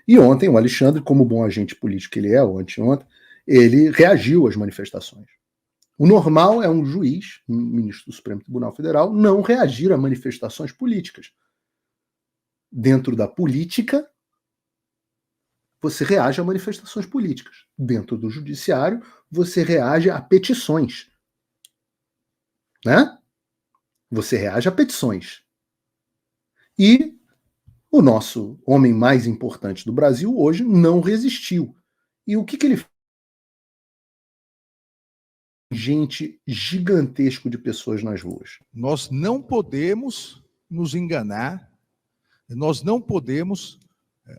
E ontem o Alexandre, como bom agente político que ele é, ou anteontem, ele reagiu às manifestações. O normal é um juiz, um ministro do Supremo Tribunal Federal, não reagir a manifestações políticas. Dentro da política, você reage a manifestações políticas. Dentro do judiciário, você reage a petições. Né? Você reage a petições. E o nosso homem mais importante do Brasil hoje não resistiu. E o que ele fez? Gente gigantesco de pessoas nas ruas. Nós não podemos nos enganar, nós não podemos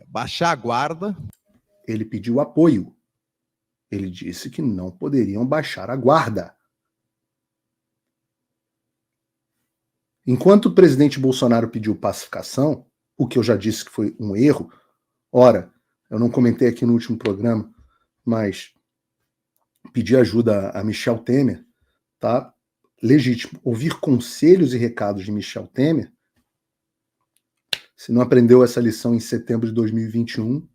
baixar a guarda. Ele pediu apoio. Ele disse que não poderiam baixar a guarda. Enquanto o presidente Bolsonaro pediu pacificação, o que eu já disse que foi um erro, ora, eu não comentei aqui no último programa, mas pedi ajuda a Michel Temer, tá? Legítimo. Ouvir conselhos e recados de Michel Temer. Se não aprendeu essa lição em setembro de 2021,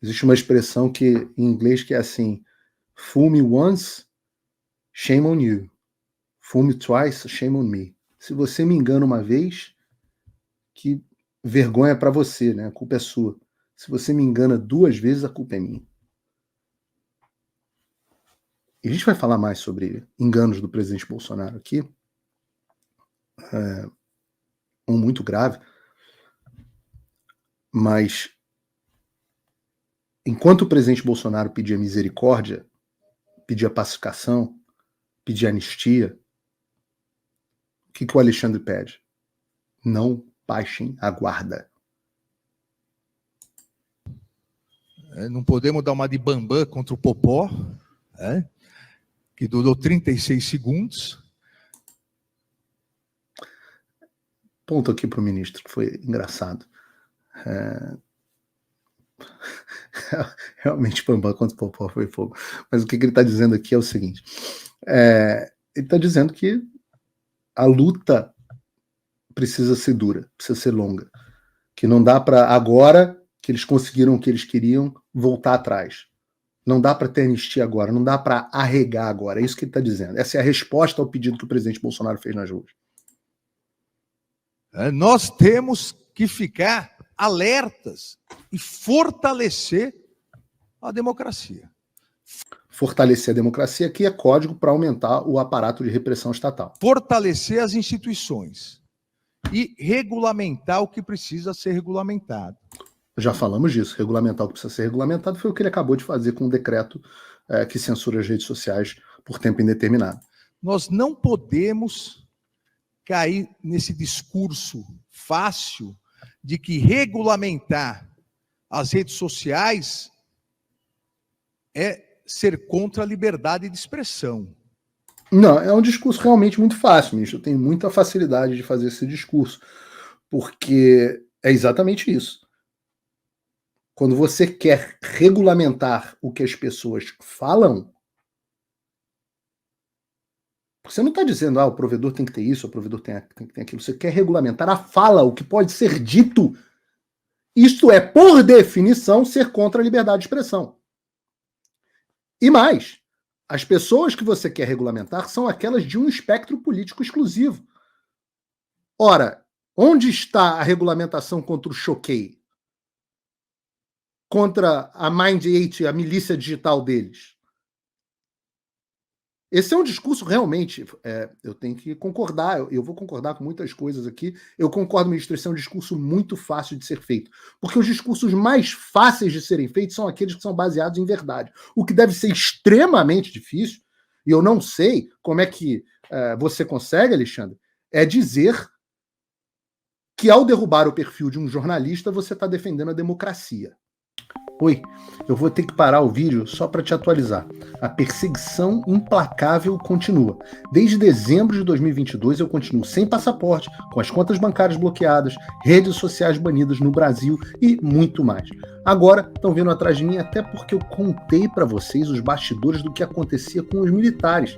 existe uma expressão que em inglês que é assim: fool me once, shame on you. Fool me twice, shame on me. Se você me engana uma vez, que vergonha para você, né? A culpa é sua. Se você me engana 2 vezes, a culpa é minha. E a gente vai falar mais sobre enganos do presidente Bolsonaro aqui. Um muito grave. Mas enquanto o presidente Bolsonaro pedia misericórdia, pedia pacificação, pedia anistia, o que o Alexandre pede? Não baixem a guarda. Não podemos dar uma de bambam contra o Popó, que durou 36 segundos. Ponto aqui para o ministro, que foi engraçado. Realmente, bambam contra o Popó foi fogo. Mas o que ele está dizendo aqui é o seguinte. Ele está dizendo que a luta precisa ser dura, precisa ser longa. Que não dá para, agora que eles conseguiram o que eles queriam, voltar atrás. Não dá para ter anistia agora, não dá para arregar agora. É isso que ele está dizendo. Essa é a resposta ao pedido que o presidente Bolsonaro fez nas ruas. Nós temos que ficar alertas e fortalecer a democracia. Fortalecer a democracia aqui é código para aumentar o aparato de repressão estatal. Fortalecer as instituições e regulamentar o que precisa ser regulamentado. Já falamos disso. Regulamentar o que precisa ser regulamentado foi o que ele acabou de fazer com o decreto que censura as redes sociais por tempo indeterminado. Nós não podemos cair nesse discurso fácil de que regulamentar as redes sociais é ser contra a liberdade de expressão. Não, é um discurso realmente muito fácil, ministro. Eu tenho muita facilidade de fazer esse discurso, porque é exatamente isso. Quando você quer regulamentar o que as pessoas falam, você não está dizendo, o provedor tem que ter isso, o provedor tem que ter aquilo. Você quer regulamentar a fala, o que pode ser dito. Isto é, por definição, ser contra a liberdade de expressão. E mais, as pessoas que você quer regulamentar são aquelas de um espectro político exclusivo. Ora, onde está a regulamentação contra o Choquei? Contra a Mind8, a milícia digital deles? Esse é um discurso realmente, eu tenho que concordar, eu vou concordar com muitas coisas aqui. Eu concordo, ministro, esse é um discurso muito fácil de ser feito. Porque os discursos mais fáceis de serem feitos são aqueles que são baseados em verdade. O que deve ser extremamente difícil, e eu não sei como é que você consegue, Alexandre, é dizer que ao derrubar o perfil de um jornalista, você está defendendo a democracia. Oi, eu vou ter que parar o vídeo só para te atualizar. A perseguição implacável continua. Desde dezembro de 2022 eu continuo sem passaporte, com as contas bancárias bloqueadas, redes sociais banidas no Brasil e muito mais. Agora estão vindo atrás de mim até porque eu contei para vocês os bastidores do que acontecia com os militares.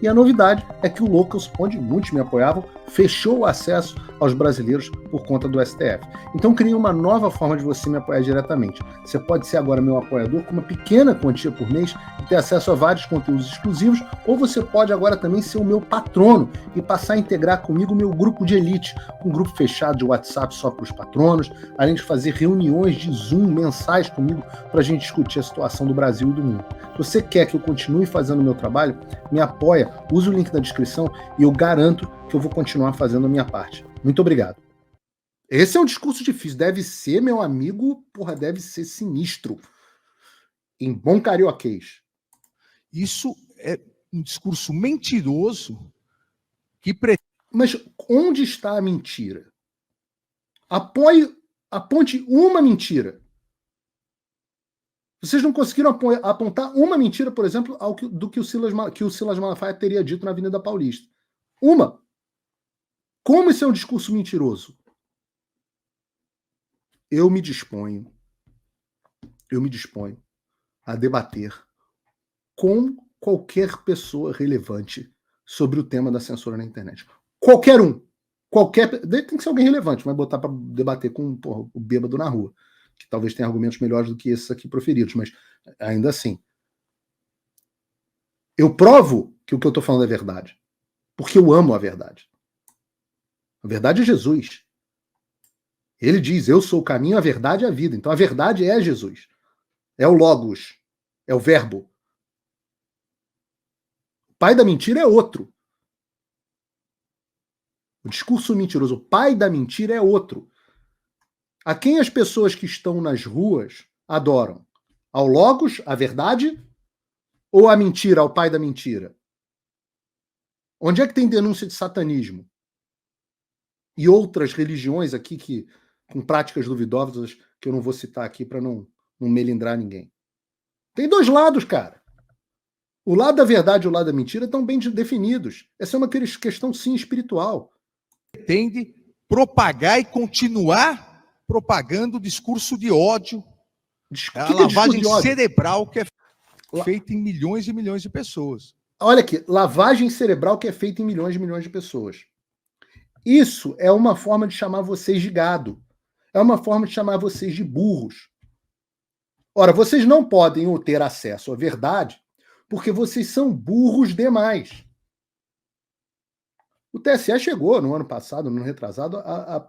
E a novidade é que o Locals, onde muitos me apoiavam, fechou o acesso aos brasileiros por conta do STF. Então criei uma nova forma de você me apoiar diretamente. Você pode ser agora meu apoiador com uma pequena quantia por mês e ter acesso a vários conteúdos exclusivos, ou você pode agora também ser o meu patrono e passar a integrar comigo o meu grupo de elite, um grupo fechado de WhatsApp só para os patronos, além de fazer reuniões de Zoom mensais comigo para a gente discutir a situação do Brasil e do mundo. Se você quer que eu continue fazendo o meu trabalho, me apoia, use o link na descrição e eu garanto que eu vou continuar fazendo a minha parte. Muito obrigado. Esse é um discurso difícil. Deve ser, meu amigo, deve ser sinistro. Em bom carioquês. Isso é um discurso mentiroso que Mas onde está a mentira? Aponte uma mentira. Vocês não conseguiram apontar uma mentira, por exemplo, do que o Silas Malafaia teria dito na Avenida Paulista. Uma. Como isso é um discurso mentiroso? Eu me disponho a debater com qualquer pessoa relevante sobre o tema da censura na internet. Qualquer um. Tem que ser alguém relevante, vai botar para debater com o bêbado na rua, que talvez tenha argumentos melhores do que esses aqui proferidos, mas ainda assim. Eu provo que o que eu estou falando é verdade, porque eu amo a verdade. A verdade é Jesus. Ele diz, eu sou o caminho, a verdade e a vida. Então a verdade é Jesus. É o Logos. É o verbo. O pai da mentira é outro. O discurso mentiroso, o pai da mentira é outro. A quem as pessoas que estão nas ruas adoram? Ao Logos, a verdade? Ou a mentira, ao pai da mentira? Onde é que tem denúncia de satanismo? E outras religiões aqui com práticas duvidosas que eu não vou citar aqui para não melindrar ninguém. Tem dois lados, cara. O lado da verdade e o lado da mentira estão bem definidos. Essa é uma questão, sim, espiritual. Pretende propagar e continuar propagando o discurso de ódio, a lavagem cerebral que é feita em milhões e milhões de pessoas. Olha aqui, lavagem cerebral que é feita em milhões e milhões de pessoas. Isso é uma forma de chamar vocês de gado. É uma forma de chamar vocês de burros. Ora, vocês não podem ter acesso à verdade porque vocês são burros demais. O TSE chegou no ano passado, no ano retrasado, a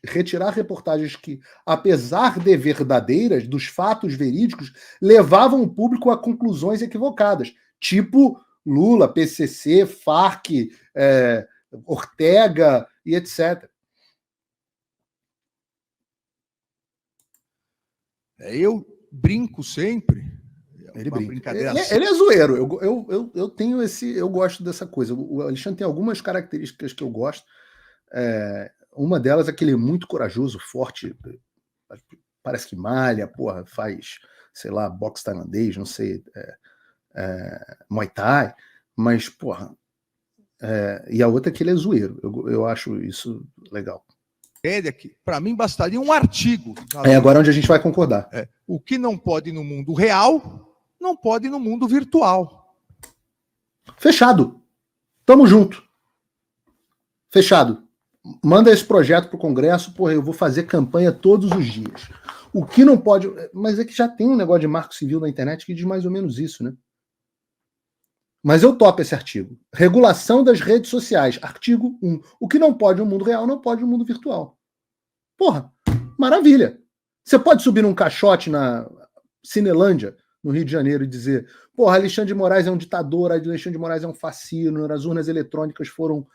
retirar reportagens que, apesar de verdadeiras, dos fatos verídicos, levavam o público a conclusões equivocadas. Tipo Lula, PCC, Farc, Ortega e etc. Eu brinco sempre. Ele brinca. Ele é zoeiro. Eu tenho eu gosto dessa coisa. O Alexandre tem algumas características que eu gosto. Uma delas é que ele é muito corajoso, forte, parece que malha, faz, sei lá, boxe tailandês, não sei, Muay Thai, mas, e a outra é que ele é zoeiro. Eu acho isso legal. Para mim, bastaria um artigo. Agora onde a gente vai concordar. O que não pode no mundo real, não pode no mundo virtual. Fechado. Tamo junto. Fechado. Manda esse projeto pro Congresso, eu vou fazer campanha todos os dias. O que não pode... Mas é que já tem um negócio de marco civil na internet que diz mais ou menos isso, né? Mas eu topo esse artigo. Regulação das redes sociais. Artigo 1. O que não pode no mundo real, não pode no mundo virtual. Maravilha. Você pode subir num caixote na Cinelândia, no Rio de Janeiro, e dizer, Alexandre de Moraes é um ditador, Alexandre de Moraes é um fascino, as urnas eletrônicas foram,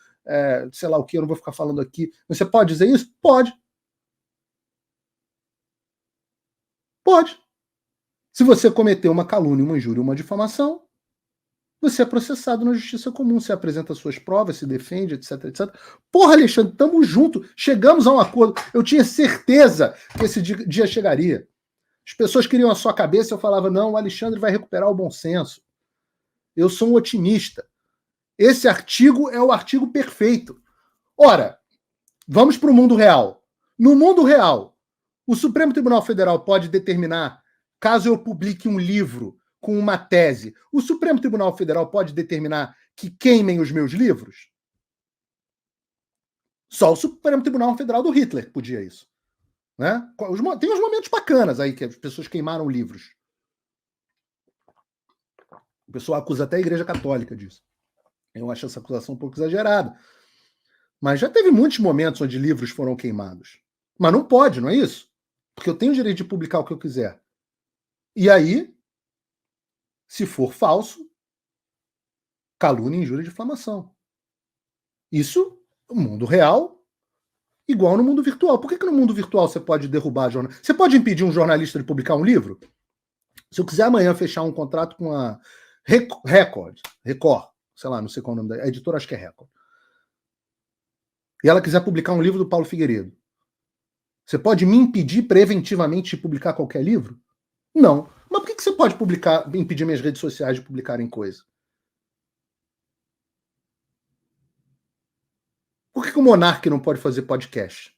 sei lá o que, eu não vou ficar falando aqui. Você pode dizer isso? Pode. Pode. Se você cometer uma calúnia, uma injúria, uma difamação, você é processado na justiça comum, você apresenta suas provas, se defende, etc, etc. Alexandre, tamo junto, chegamos a um acordo. Eu tinha certeza que esse dia chegaria. As pessoas queriam a sua cabeça, eu falava, não, o Alexandre vai recuperar o bom senso. Eu sou um otimista. Esse artigo é o artigo perfeito. Ora, vamos para o mundo real. No mundo real, o Supremo Tribunal Federal pode determinar, caso eu publique um livro com uma tese, o Supremo Tribunal Federal pode determinar que queimem os meus livros? Só o Supremo Tribunal Federal do Hitler podia isso. Né? Tem uns momentos bacanas aí que as pessoas queimaram livros. O pessoal acusa até a Igreja Católica disso. Eu acho essa acusação um pouco exagerada. Mas já teve muitos momentos onde livros foram queimados. Mas não pode, não é isso? Porque eu tenho o direito de publicar o que eu quiser. E aí, se for falso, calúnia, injúria e difamação. Isso, no mundo real, igual no mundo virtual. Por que no mundo virtual você pode derrubar jornal? Você pode impedir um jornalista de publicar um livro? Se eu quiser amanhã fechar um contrato com a Record, sei lá, não sei qual é o nome da editora, acho que é Record. E ela quiser publicar um livro do Paulo Figueiredo. Você pode me impedir preventivamente de publicar qualquer livro? Não. Mas por que você pode impedir minhas redes sociais de publicarem coisa? Por que o Monark não pode fazer podcast?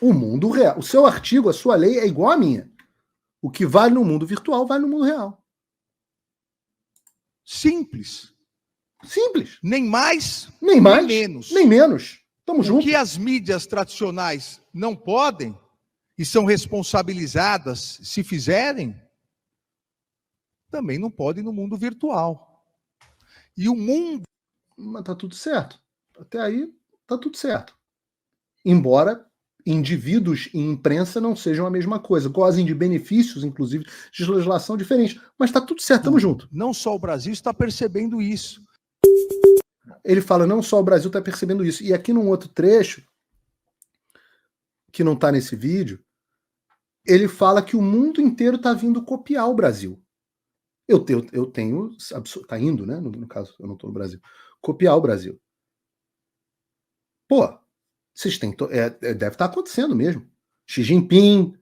O mundo real. O seu artigo, a sua lei é igual à minha. O que vale no mundo virtual vale no mundo real. Simples. Simples. Nem mais, nem menos. Nem menos. Tamo junto. O que as mídias tradicionais não podem e são responsabilizadas se fizerem, também não podem no mundo virtual. E o mundo... Mas tá tudo certo. Até aí, tá tudo certo. Embora indivíduos e imprensa não sejam a mesma coisa. Gozem de benefícios, inclusive, de legislação diferente. Mas tá tudo certo, tamo junto. Não só o Brasil está percebendo isso. Ele fala, não só o Brasil está percebendo isso. E aqui num outro trecho, que não está nesse vídeo, ele fala que o mundo inteiro está vindo copiar o Brasil. Eu tenho, está indo, né? No caso, eu não estou no Brasil. Copiar o Brasil. Pô, vocês têm, deve estar acontecendo mesmo. Xi Jinping,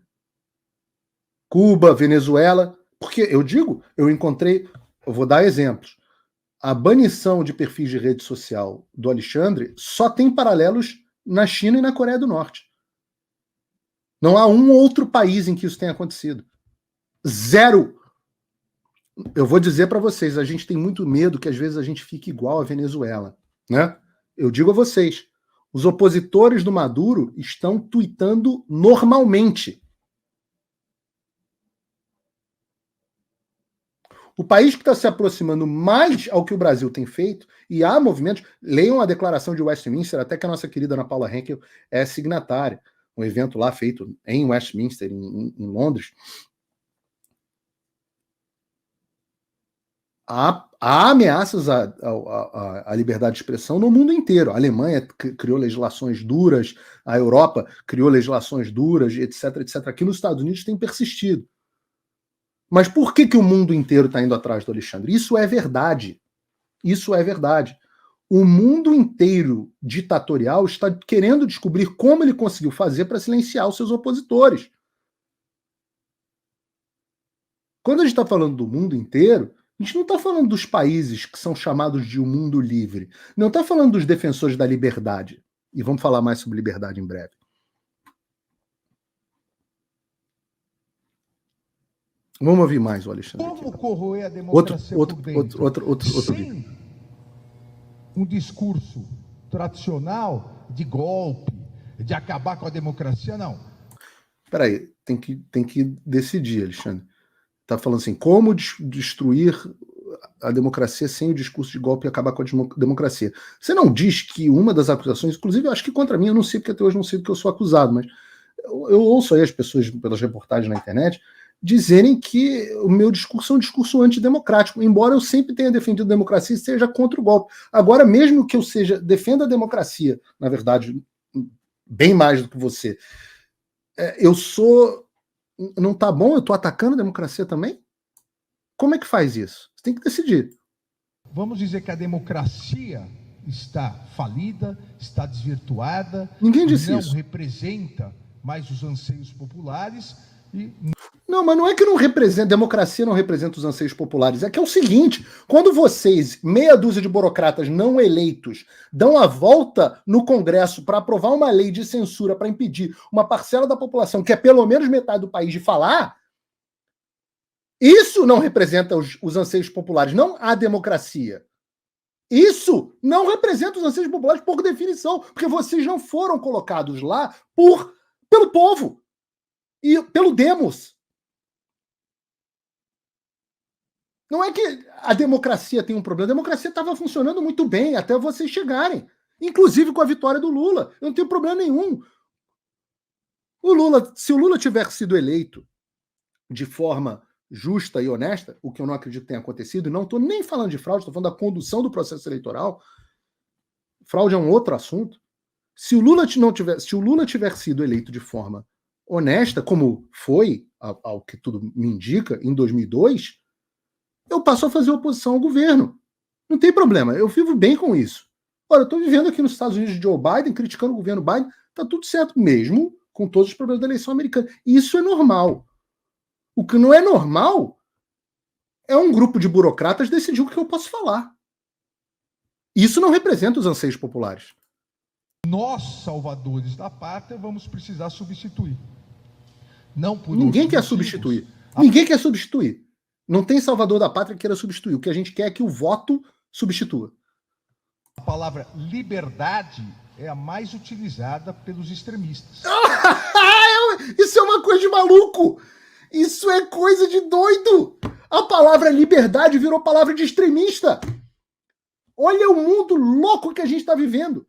Cuba, Venezuela. Porque eu vou dar exemplos. A banição de perfis de rede social do Alexandre só tem paralelos na China e na Coreia do Norte. Não há um outro país em que isso tenha acontecido. Zero. Eu vou dizer para vocês, a gente tem muito medo que às vezes a gente fique igual a Venezuela, né? Eu digo a vocês, os opositores do Maduro estão tuitando normalmente. O país que está se aproximando mais ao que o Brasil tem feito, e há movimentos, leiam a declaração de Westminster, até que a nossa querida Ana Paula Henkel é signatária, um evento lá feito em Westminster, em Londres. Há ameaças à liberdade de expressão no mundo inteiro. A Alemanha criou legislações duras, a Europa criou legislações duras, etc, etc. Aqui nos Estados Unidos tem persistido. Mas por que o mundo inteiro está indo atrás do Alexandre? Isso é verdade. Isso é verdade. O mundo inteiro ditatorial está querendo descobrir como ele conseguiu fazer para silenciar os seus opositores. Quando a gente está falando do mundo inteiro, a gente não está falando dos países que são chamados de um mundo livre. Não está falando dos defensores da liberdade. E vamos falar mais sobre liberdade em breve. Vamos ouvir mais o Alexandre. Como corroer a democracia por dentro? Outro sem um discurso tradicional de golpe, de acabar com a democracia, não. Espera aí, tem que decidir, Alexandre. Está falando assim, como destruir a democracia sem o discurso de golpe e acabar com a democracia. Você não diz que uma das acusações, inclusive eu acho que contra mim, eu não sei porque até hoje não sei porque eu sou acusado, mas eu ouço aí as pessoas, pelas reportagens na internet, dizerem que o meu discurso é um discurso antidemocrático, embora eu sempre tenha defendido a democracia e seja contra o golpe. Agora, mesmo que eu defenda a democracia, na verdade, bem mais do que você, não tá bom? Eu tô atacando a democracia também? Como é que faz isso? Você tem que decidir. Vamos dizer que a democracia está falida, está desvirtuada. Ninguém disse não isso. Representa mais os anseios populares e... Não, mas não é que não representa, democracia não representa os anseios populares, é que é o seguinte, quando vocês, meia dúzia de burocratas não eleitos, dão a volta no Congresso para aprovar uma lei de censura para impedir uma parcela da população, que é pelo menos metade do país, de falar, isso não representa os anseios populares, não a democracia. Isso não representa os anseios populares por definição, porque vocês não foram colocados lá pelo povo e pelo demos. Não é que a democracia tem um problema. A democracia estava funcionando muito bem até vocês chegarem. Inclusive com a vitória do Lula. Eu não tenho problema nenhum. Se o Lula tiver sido eleito de forma justa e honesta, o que eu não acredito tenha acontecido, não estou nem falando de fraude, estou falando da condução do processo eleitoral. Fraude é um outro assunto. Se o Lula tiver sido eleito de forma honesta, como foi, ao que tudo me indica, em 2002, eu passo a fazer oposição ao governo. Não tem problema, eu vivo bem com isso. Olha, eu estou vivendo aqui nos Estados Unidos de Joe Biden, criticando o governo Biden, está tudo certo, mesmo com todos os problemas da eleição americana. Isso é normal. O que não é normal é um grupo de burocratas decidir o que eu posso falar. Isso não representa os anseios populares. Nós, salvadores da pátria, vamos precisar substituir. Não por Ninguém quer substituir. Ninguém quer substituir. Não tem salvador da pátria que queira substituir. O que a gente quer é que o voto substitua. A palavra liberdade é a mais utilizada pelos extremistas. Isso é uma coisa de maluco! Isso é coisa de doido! A palavra liberdade virou palavra de extremista. Olha o mundo louco que a gente está vivendo.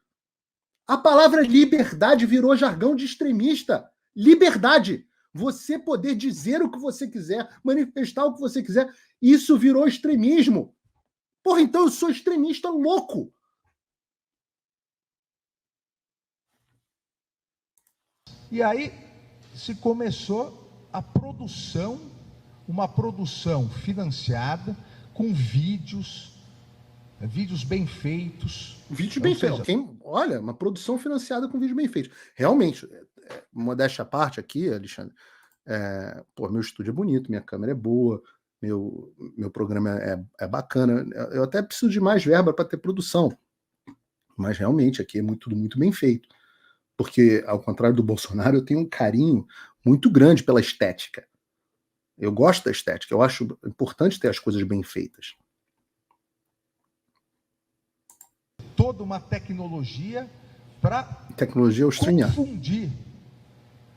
A palavra liberdade virou jargão de extremista. Liberdade. Você poder dizer o que você quiser, manifestar o que você quiser, isso virou extremismo. Porra, então eu sou extremista louco. E aí se começou a produção, uma produção financiada com vídeos bem feitos. Vídeos bem feitos. Olha, uma produção financiada com vídeos bem feitos. Realmente, modéstia à parte aqui, Alexandre, meu estúdio é bonito, minha câmera é boa, meu programa é bacana. Eu até preciso de mais verba para ter produção. Mas realmente aqui é tudo muito bem feito. Porque, ao contrário do Bolsonaro, eu tenho um carinho muito grande pela estética. Eu gosto da estética, eu acho importante ter as coisas bem feitas. Toda uma tecnologia para confundir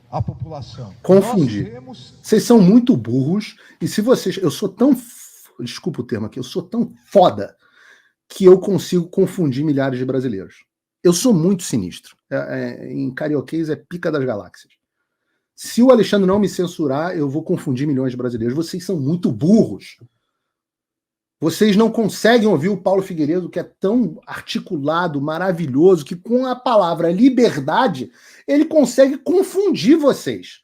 a população. Confundir. Vocês são muito burros, e se vocês... Eu sou tão... Desculpa o termo aqui, eu sou tão foda que eu consigo confundir milhares de brasileiros. Eu sou muito sinistro. Em carioquês é pica das galáxias. Se o Alexandre não me censurar, eu vou confundir milhões de brasileiros. Vocês são muito burros. Vocês não conseguem ouvir o Paulo Figueiredo, que é tão articulado, maravilhoso, que com a palavra liberdade, ele consegue confundir vocês.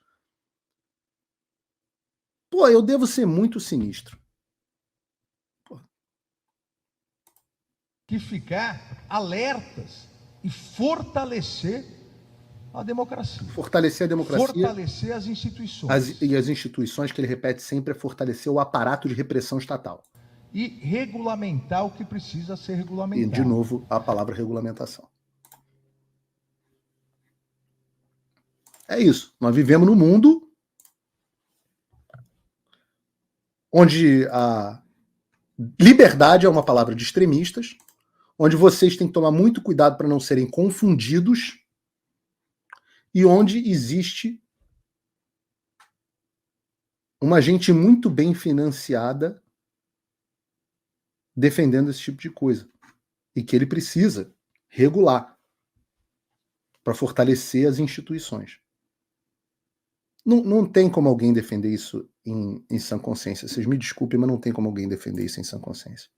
Pô, eu devo ser muito sinistro. Que ficar alertas e fortalecer a democracia. Fortalecer a democracia. Fortalecer as instituições. E as instituições que ele repete sempre é fortalecer o aparato de repressão estatal. E regulamentar o que precisa ser regulamentado. E, de novo, a palavra regulamentação. É isso. Nós vivemos num mundo onde a liberdade é uma palavra de extremistas, onde vocês têm que tomar muito cuidado para não serem confundidos e onde existe uma gente muito bem financiada defendendo esse tipo de coisa. E que ele precisa regular para fortalecer as instituições. Não tem como alguém defender isso em sã consciência. Vocês me desculpem, mas não tem como alguém defender isso em sã consciência.